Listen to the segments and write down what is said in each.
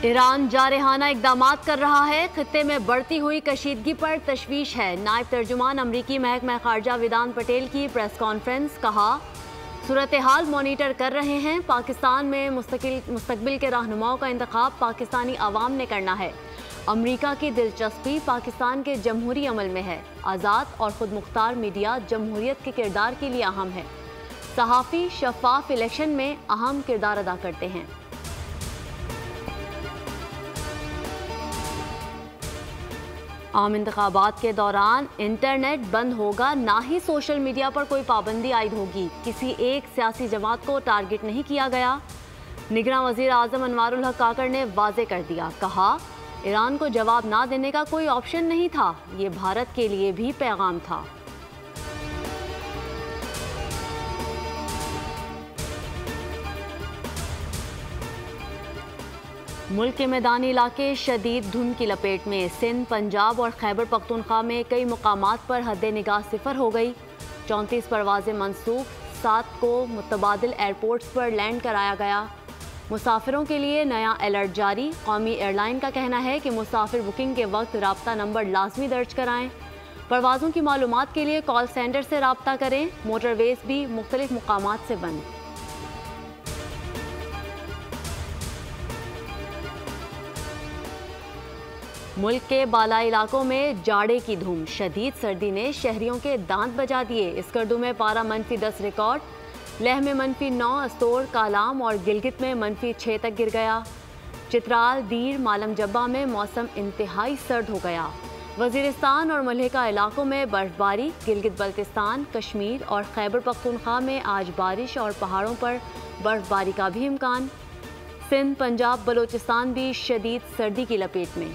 Iran जारहाना इक़दामात कर रहा है। खित्ते में बढ़ती हुई कशीदगी पर तशवीश है। नायब तर्जुमान अमरीकी महकमा खारजा वेदांत पटेल की प्रेस कॉन्फ्रेंस। कहा, सूरत हाल मॉनिटर कर रहे हैं। पाकिस्तान में मुस्तकबिल के रहनुमाओं का इंतखाब पाकिस्तानी अवाम ने करना है। अमरीका की दिलचस्पी पाकिस्तान के जमहूरी अमल में है। आज़ाद और खुद मुख्तार मीडिया जमहूरियत के किरदार के लिए अहम है। सहाफ़ी शफाफ इलेक्शन में अहम किरदार अदा करते हैं। आम इंतखाबात के दौरान इंटरनेट बंद होगा, ना ही सोशल मीडिया पर कोई पाबंदी आयद होगी। किसी एक सियासी जमात को टारगेट नहीं किया गया। निगरान वज़ीर आज़म अनवारुल हक काकड़ ने वाज़े कर दिया। कहा, ईरान को जवाब ना देने का कोई ऑप्शन नहीं था। ये भारत के लिए भी पैगाम था। मुल्क के मैदानी इलाके शदीद धुंध की लपेट में। सिंध, पंजाब और खैबर पख्तूनख्वा में कई मुकामात पर हद निगाह सिफर हो गई। 34 परवाज़ें मनसूख, 7 को मुतबादिल एयरपोर्ट्स पर लैंड कराया गया। मुसाफिरों के लिए नया अलर्ट जारी। कौमी एयरलाइन का कहना है कि मुसाफिर बुकिंग के वक्त राब्ता नंबर लाजमी दर्ज कराएं। परवाज़ों की मालूमात के लिए कॉल सेंटर से राब्ता करें। मोटरवेज भी मुख्तलिफ मुकामात से बंद। मुल्क के बालाई इलाकों में जाड़े की धूम। शदीद सर्दी ने शहरियों के दांत बजा दिए। इसकर्दू में पारा -10 रिकॉर्ड, लेह में -9, अस्तोर, कालाम और गिलगित में -6 तक गिर गया। चित्राल, दीर, मालम जब्बा में मौसम इंतहाई सर्द हो गया। वजीरिस्तान और मलहका इलाकों में बर्फबारी। गिलगित बल्तिस्तान, कश्मीर और खैबर पख्तूनख्वा में आज बारिश और पहाड़ों पर बर्फबारी का भी इम्कान। सिंध, पंजाब, बलोचिस्तान भी शदीद सर्दी की लपेट में।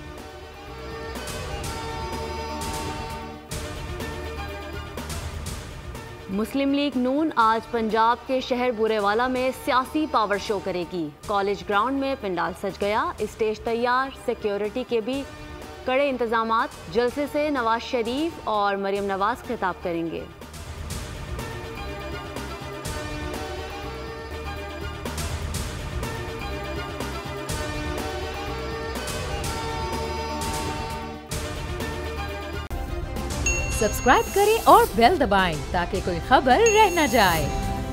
मुस्लिम लीग नून आज पंजाब के शहर बुरेवाला में सियासी पावर शो करेगी। कॉलेज ग्राउंड में पंडाल सज गया, स्टेज तैयार, सिक्योरिटी के भी कड़े इंतजामात। जलसे से नवाज शरीफ और मरियम नवाज खिताब करेंगे। सब्सक्राइब करें और बेल दबाएं ताकि कोई खबर रह न जाए।